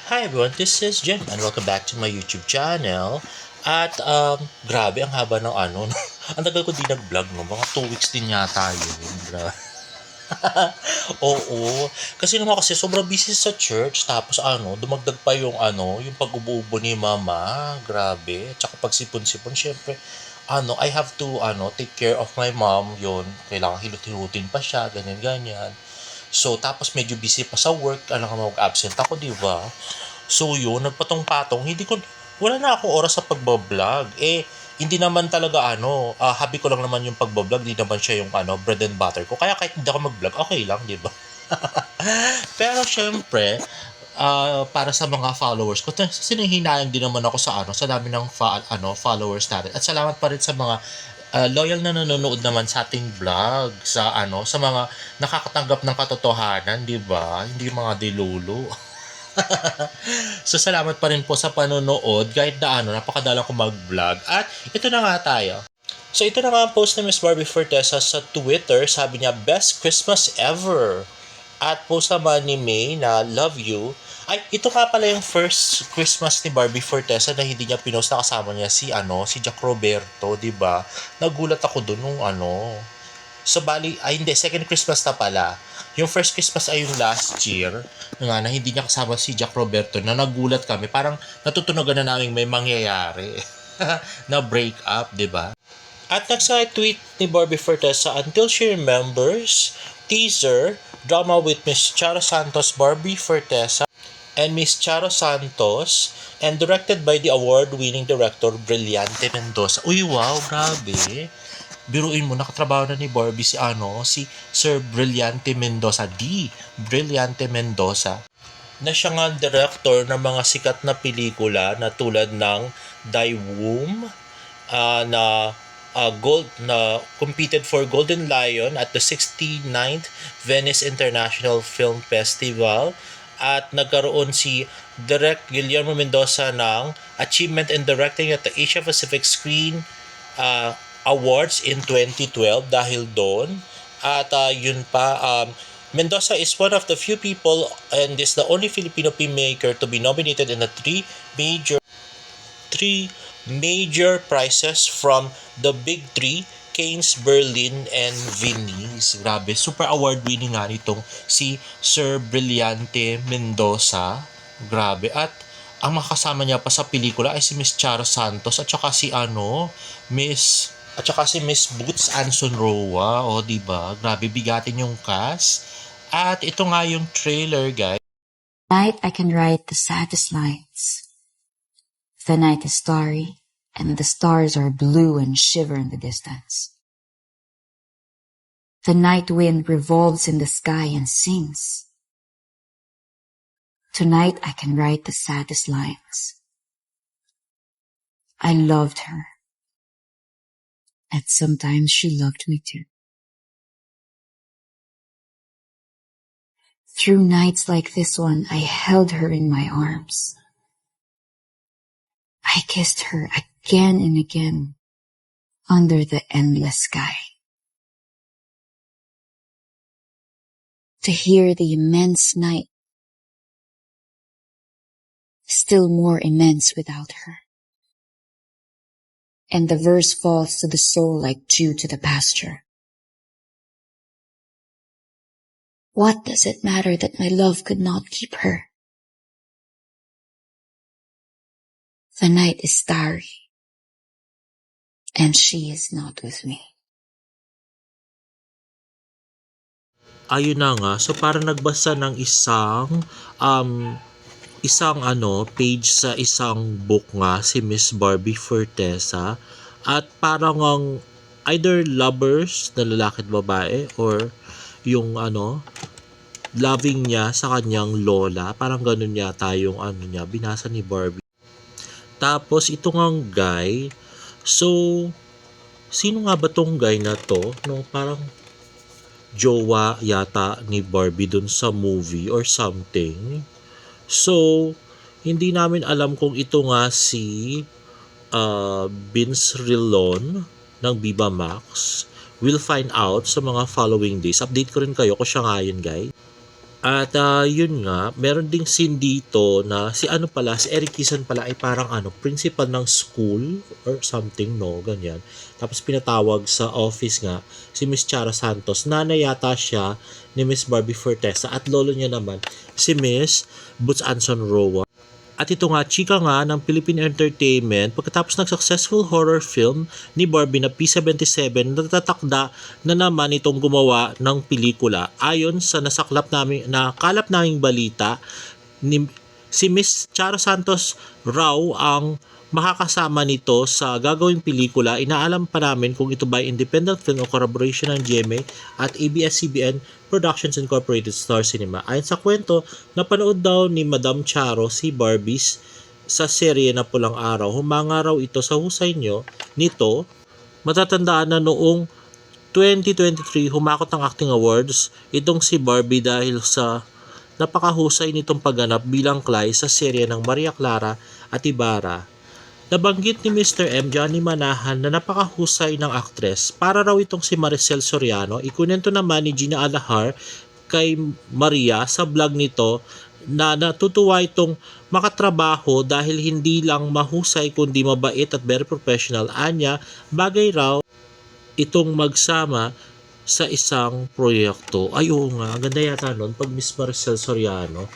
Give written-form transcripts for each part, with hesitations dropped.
Hi everyone, this is Jen and welcome back to my YouTube channel. At grabe ang haba ng ano, ang tagal ko di nag-vlog no, mga 2 weeks din yata yun. Oo, kasi sobrang busy sa church tapos dumagdag pa yung yung pag-ubo-ubo ni mama, grabe. Tsaka pagsipon-sipon, syempre, I have to take care of my mom, yun. Kailangan hilot-hilutin pa siya, ganyan-ganyan. So, tapos medyo busy pa sa work, alam ka mag-absent ako, di ba? So yun, nagpatong-patong, wala na akong oras sa pagbablog. Hindi naman talaga hobby ko lang naman yung pagbablog, di naman siya yung bread and butter ko. Kaya kahit hindi ako mag-vlog, okay lang, di ba? Pero syempre, para sa mga followers ko, sinihinayang din naman ako sa dami ng followers natin. At salamat pa rin sa mga loyal na nanonood naman sa ating vlog, sa mga nakakatanggap ng katotohanan, di ba? Hindi mga dilulu. So salamat pa rin po sa panonood kahit na napakadalang ko mag-vlog. At ito na nga tayo. So ito na nga ang post ni Miss Barbie Fortesa sa Twitter. Sabi niya, best Christmas ever. At post naman ni May na love you. Ay, ito nga pala yung first Christmas ni Barbie Fortesa na hindi niya pinost na kasama niya si Jack Roberto, di ba? Nagulat ako doon nung So, hindi, second Christmas na pala. Yung first Christmas ay yung last year, na hindi niya kasama si Jack Roberto, na nagulat kami. Parang natutunogan na namin may mangyayari na break up, di ba? At next ay tweet ni Barbie Fortesa, until she remembers, teaser, drama with Miss Charo Santos, Barbie Fortesa, and Miss Charo Santos, and directed by the award-winning director Brillante Mendoza. Uy, wow, grabe. Biruin mo, nakatrabaho na ni Barbie si Sir Brillante Mendoza, Brillante Mendoza, na siya nga director ng mga sikat na pelikula na tulad ng Die Womb, na competed for Golden Lion at the 69th Venice International Film Festival, at nagkaroon si Direct Guillermo Mendoza ng Achievement in Directing at the Asia Pacific Screen Awards in 2012 dahil doon. At yun pa, Mendoza is one of the few people and is the only Filipino filmmaker to be nominated in the three major prizes from the Big Three, Cannes, Berlin, and Venice. Grabe, super award-winning nga nitong si Sir Brillante Mendoza. Grabe. At ang makasama niya pa sa pelikula ay si Miss Charo Santos at saka si Miss Boots Anson Roa. O, diba? Grabe, bigatin yung cast. At ito nga yung trailer, guys. Night I can write the saddest lines. The night is starry, and the stars are blue and shiver in the distance. The night wind revolves in the sky and sings. Tonight I can write the saddest lines. I loved her. And sometimes she loved me too. Through nights like this one, I held her in my arms. I kissed her again and again under the endless sky. To hear the immense night, still more immense without her. And the verse falls to the soul like dew to the pasture. What does it matter that my love could not keep her? The night is starry, and she is not with me. Ayun na nga, so parang nagbasa ng page sa isang book nga si Miss Barbie Fortesa, at parang ang either lovers na lalaki at babae or yung loving niya sa kanyang lola, parang ganun yata yung niya binasa ni Barbie. Tapos ito ngang guy, so sino nga ba tong guy na to, no? Parang jowa yata ni Barbie dun sa movie or something. So, hindi namin alam kung ito nga si Vince Rilon ng Viva Max. We'll find out sa mga following days. Update ko rin kayo kung siya nga yun, guys. At yun nga, meron ding scene dito na si ano pala, si Eric Kisan pala ay parang ano, principal ng school or something, no, ganyan. Tapos pinatawag sa office nga si Miss Chara Santos. Nanay yata siya ni Miss Barbie Fortesa at lolo niya naman si Miss Boots Anson Roa. At ito nga, chika nga ng Philippine Entertainment pagkatapos ng successful horror film ni Barbie na P77, natatakda na naman itong gumawa ng pelikula. Ayon sa nakalap naming balita, si Miss Charo Santos raw ang makakasama nito sa gagawing pelikula. Inaalam pa namin kung ito ba ay independent film o collaboration ng GMA at ABS-CBN Productions Incorporated Star Cinema. Ayon sa kwento, napanood daw ni Madam Charo si Barbies sa serye na Pulang Araw. Humanga raw ito sa husay nito. Matatandaan na noong 2023 humakot ng acting awards itong si Barbie dahil sa napakahusay nitong pagganap bilang Cly sa serye ng Maria Clara at Ibarra. Nabanggit ni Mr. M. Johnny Manahan na napakahusay ng aktres. Para raw itong si Maricel Soriano, ikunento naman ni Gina Alahar kay Maria sa vlog nito na natutuwa itong makatrabaho dahil hindi lang mahusay kundi mabait at very professional. Anya, bagay raw itong magsama sa isang proyekto. Ay oo nga, ganda yata nun pag Miss Maricel Soriano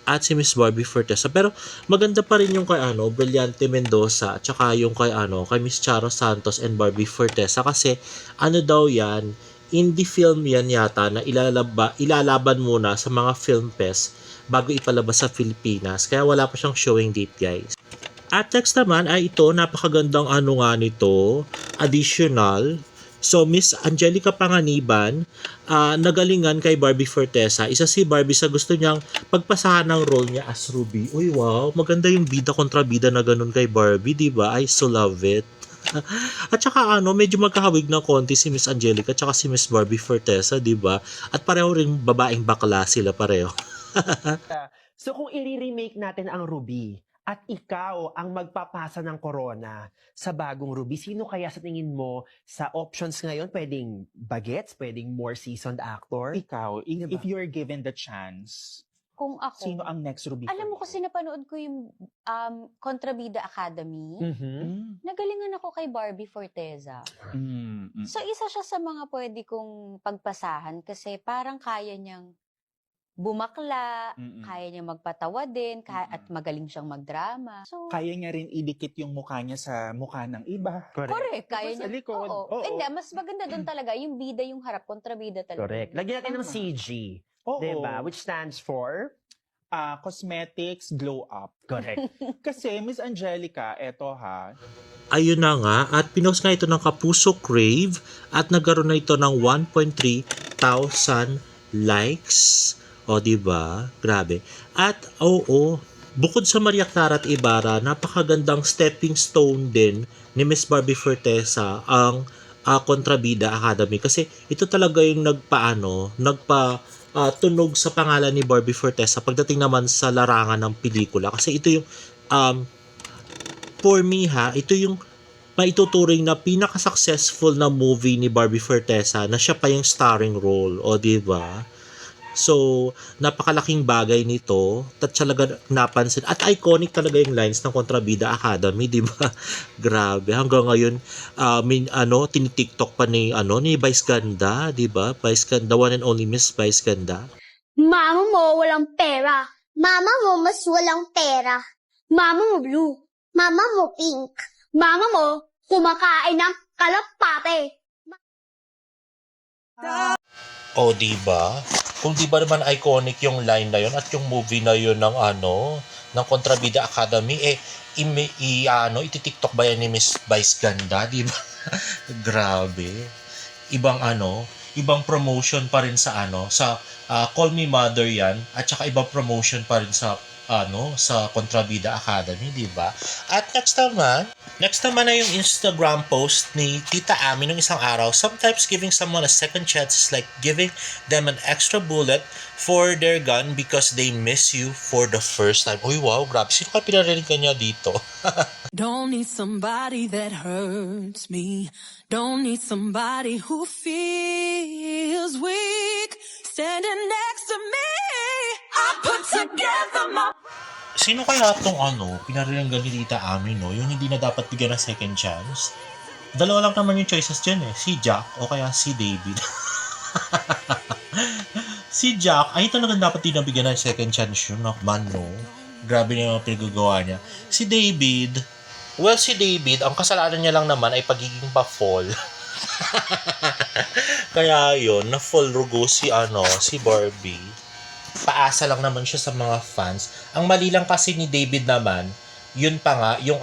at si Miss Barbie Fortesa. Pero maganda pa rin yung kay Brillante Mendoza at saka yung kay Miss Charo Santos and Barbie Fortesa kasi daw yan, indie film yan yata na ilalaban muna sa mga film fest bago ipalabas sa Pilipinas. Kaya wala pa siyang showing date, guys. At next naman ay ito, napakagandang nga nito, additional. So, Miss Angelica Panganiban, nagalingan kay Barbie Fortesa. Isa si Barbie sa gusto niyang pagpasahan ng role niya as Ruby. Uy, wow, maganda yung bida kontra bida na ganun kay Barbie, di ba? I so love it. At saka medyo magkahawig ng konti si Miss Angelica at saka si Miss Barbie Fortesa, di ba? At pareho ring babaeng bakla sila pareho. So kung i-remake natin ang Ruby at ikaw ang magpapasa ng corona sa bagong Ruby, sino kaya sa tingin mo sa options ngayon? Pwedeng bagets, pwedeng more seasoned actor? Ikaw, if Diba? you're given the chance, Kung ako, sino ang next Ruby alam mo for kasi you? napanood ko yung Kontrabida Academy. Mhm. Mm, Nagalingan ako kay Barbie Forteza. So, isa siya sa mga pwede kong pagpasahan kasi parang kaya niyang bumakla, kaya niyang magpatawa din, at magaling siyang magdrama. So, Kaya niya rin idikit yung mukha niya sa mukha ng iba. correct. Kaya Sa niya. likod. Oo. Oo. Hindi, mas maganda doon talaga. Yung bida, yung harap, kontrabida talaga. Correct. Lagyan natin ng Tama. CG. Oo. Diba? Which stands for? Cosmetics glow up. Correct. Kasi Miss Angelica, eto ha, Ayun na nga, at pinost nga ito ng Kapuso Crave at nagkaroon na ito ng 1.3 thousand likes. O, diba? Grabe. At, oo, bukod sa Maria Clara at Ibarra, napakagandang stepping stone din ni Miss Barbie Fortesa ang Kontrabida Academy. Kasi ito talaga yung tunog sa pangalan ni Barbie Fortesa pagdating naman sa larangan ng pelikula. Kasi ito yung, for me ito yung maituturing na pinaka-successful na movie ni Barbie Fortesa na siya pa yung starring role. O, diba? So, napakalaking bagay nito. Talaga napansin. At iconic talaga yung lines ng Kontrabida Academy, di ba? Grabe. Hanggang ngayon, tinitiktok pa ni Vice Ganda, di ba? Vice Ganda, one and only Miss Vice Ganda. Mama mo walang pera. Mama mo mas walang pera. Mama mo blue. Mama mo pink. Mama mo kumakain ng kalapate. O, di ba? Kung di ba naman iconic yung line na yun at yung movie na yun ng ng Kontrabida Academy, iti-TikTok ba yan ni Miss Vice Ganda, di ba? Grabe. Ibang promotion pa rin sa Call Me Mother yan at saka ibang promotion pa rin sa sa Kontrabida Academy, di ba? At next naman na yung Instagram post ni Tita Ami nung isang araw. Sometimes giving someone a second chance is like giving them an extra bullet for their gun because they miss you for the first time. Uy, wow, grabe. Sino ka pinarinig niya dito? Don't need somebody that hurts me. Don't need somebody who feels weak. Standing next to me put together my Sino kaya tong pinarilanggan ni Tita Ami, no? Yung hindi na dapat bigyan ng second chance? Dalawa lang naman yung choices dyan eh. Si Jack o kaya si David. Si Jack, ay talagang dapat din nabigyan ng second chance yun. Man, no? Grabe na yung mga pinagagawa niya. Si David, ang kasalanan niya lang naman ay pagiging pa-fall. Kaya yun, na-fall rugo si Barbie. Paasa lang naman siya sa mga fans. Ang mali lang kasi ni David naman, yun pa nga, yung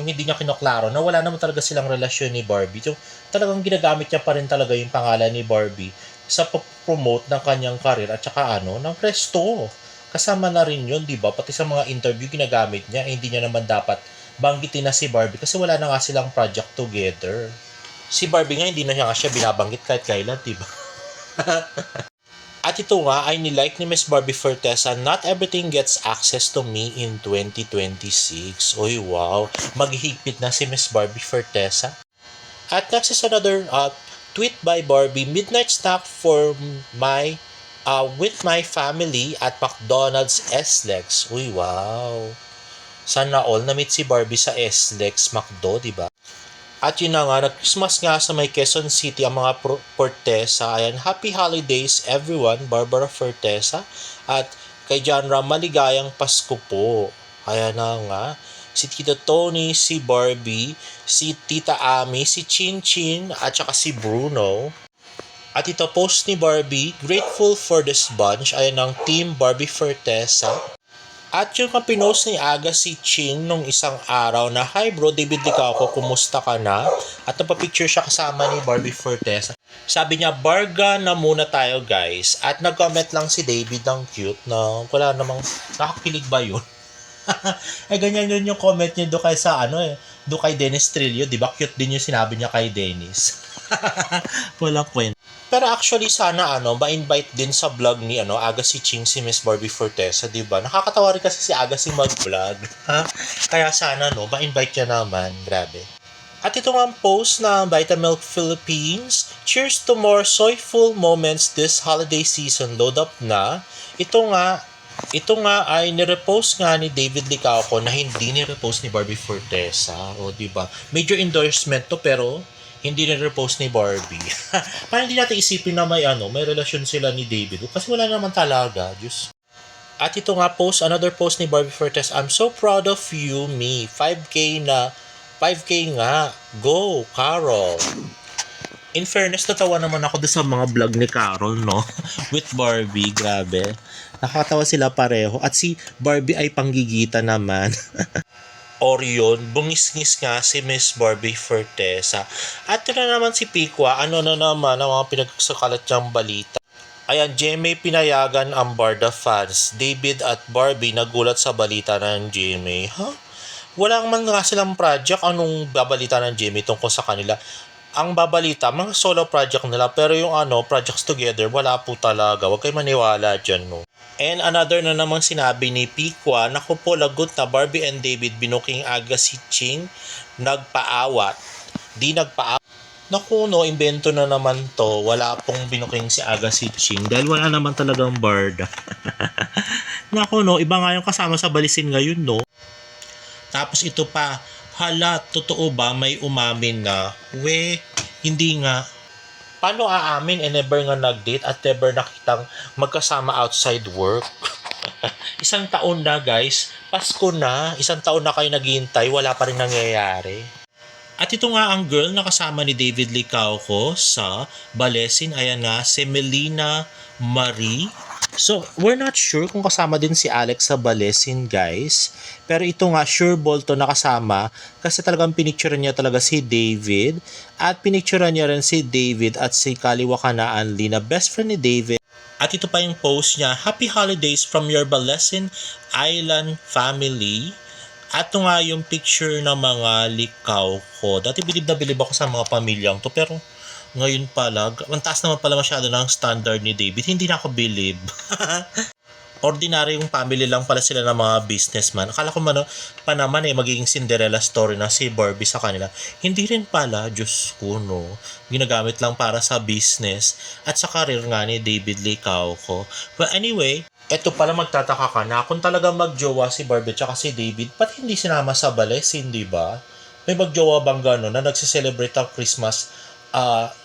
hindi niya kinoklaro na wala naman talaga silang relasyon ni Barbie. Yung talagang ginagamit niya pa rin talaga yung pangalan ni Barbie sa promote ng kanyang career at saka ng Presto. Kasama na rin yun, di ba? Pati sa mga interview ginagamit niya, hindi niya naman dapat banggitin na si Barbie kasi wala na nga silang project together. Si Barbie nga, hindi na siya binabanggit kahit kailan, di ba? At ito nga ay nilike ni Miss Barbie Fortesa, not everything gets access to me in 2026. Oy, wow. Maghihigpit na si Miss Barbie Fortesa. At next is another tweet by Barbie, midnight snack for my with my family at McDonald's SLEX. Uy, wow. Sana all na-meet si Barbie sa SLEX McDo, diba? At yun na nga, nag-Christmas nga sa may Quezon City ang mga Fortesa. Ayan, happy holidays everyone, Barbara Fortesa. At kay John Ram, maligayang Pasko po. Ayan na nga, si Tita Tony, si Barbie, si Tita Ami, si Chin Chin, at saka si Bruno. At ito post ni Barbie, grateful for this bunch. Ayan ang Team Barbie Fortesa. At yung pinost ni Aga si Ching nung isang araw na, hi bro, David Licauco, kumusta ka na? At napapicture siya kasama ni Barbie Fortesa. Sabi niya, barga na muna tayo guys. At nag-comment lang si David ng cute na wala namang, nakakilig ba yun? Ganyan yun yung comment niya do kay sa do kay Dennis Trillo, di ba? Cute din yung sinabi niya kay Dennis. Walang kwento. Pero actually sana ma-invite din sa vlog ni Aga si Ching si Miss Barbie Fortesa, 'di ba? Nakakatawa rin kasi si Aga si mag-vlog. Kaya sana ma-invite niya naman, grabe. At ito nga ang post na Vitamilk Philippines. Cheers to more joyful moments this holiday season. Load up na. Ito nga ay nirepost nga ni David Licauco na hindi nirepost ni Barbie Fortesa. O, 'di ba? Major endorsement to pero hindi na-repost ni Barbie. Parang hindi natin isipin na may relasyon sila ni David. Kasi wala naman talaga. Diyos. At ito nga another post ni Barbie Fortes. I'm so proud of you, me. 5K nga. Go, Carol. In fairness, natawa naman ako doon sa mga vlog ni Carol, no? With Barbie, grabe. Nakatawa sila pareho. At si Barbie ay panggigita naman. Orion, bungis-ngis nga si Miss Barbie Fortesa. At ito na naman si Pikwa, na naman ang mga pinagsakalat niyang balita. Ayan, GMA pinayagan ang Barda fans. David at Barbie nagulat sa balita ng GMA. Walang man nga silang project, anong babalita ng GMA tungkol sa kanila? Ang babalita, mga solo project nila, pero yung projects together, wala po talaga. Huwag kayo maniwala dyan, no? And another na namang sinabi ni Pikwa, naku po, lagot na Barbie and David binuking Aga si Ching, nagpaawat. Di nagpaawat. Naku, no, invento na naman to. Wala pong binuking si Aga si Ching dahil wala naman talagang barda. Naku, no, iba nga yung kasama sa balisin ngayon, no? Tapos ito pa, hala, totoo ba may umamin na? Hindi nga. Paano aamin never nga nag-date at never nakitang magkasama outside work? Isang taon na guys, Pasko na, isang taon na kayo naghihintay, wala pa rin nangyayari. At ito nga ang girl na kasama ni David Licauco sa Balesin, ayan nga, si Melina Marie. So, we're not sure kung kasama din si Alex sa Balesin, guys. Pero ito nga, sure ball to nakasama kasi talagang pinicturean niya talaga si David at pinicturean niya rin si David at si Kaliwa Kanaan Lee na best friend ni David. At ito pa yung post niya, Happy Holidays from your Balesin Island family. At ito nga yung picture ng mga Licauco. Dati bilib na bilib ako sa mga pamilyang to pero ngayon pala, ang taas naman pala masyado ng standard ni David. Hindi na ako believe. Ordinary yung family lang pala sila ng mga businessman. Akala ko pa naman magiging Cinderella story na si Barbie sa kanila. Hindi rin pala, Diyos ko, no. Ginagamit lang para sa business at sa career nga ni David Licauco. But anyway, Eto pala magtataka ka na kung talagang magjowa si Barbie tsaka si David, ba't hindi sinama sa balesin, di ba? May magjowa bang gano'n na nagsiselebrate ang Christmas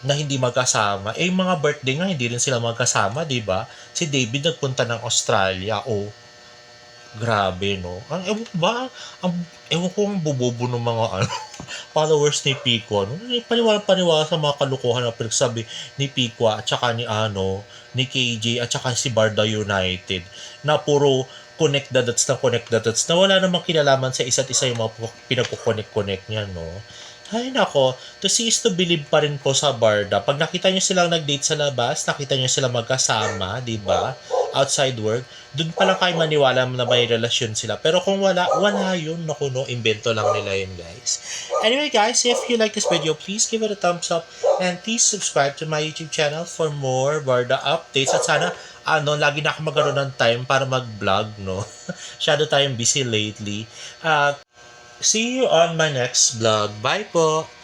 na hindi magkasama? Eh, yung mga birthday nga, hindi rin sila magkasama, di ba? Si David nagpunta ng Australia, grabe, no? Ewan ko ang bubobo ng mga followers ni Pico. Ano? Paniwala sa mga kalukuhan na pinagsabi ni Pico at saka ni KJ at saka si Barda United na puro connect the dots na wala namang kinalaman sa isa't isa yung mga pinagkukonek-connect niya, no? Ay nako, to see is to believe pa rin po sa Barda. Pag nakita nyo silang nag-date sa labas, nakita nyo silang magkasama, di ba? Outside work, dun pa lang kayo maniwala na may relasyon sila. Pero kung wala yun. Naku, no, invento lang nila yun, guys. Anyway, guys, if you like this video, please give it a thumbs up and please subscribe to my YouTube channel for more Barda updates. At sana, lagi na ako magkaroon ng time para mag-vlog, no? Shadow tayong busy lately. See you on my next vlog. Bye po!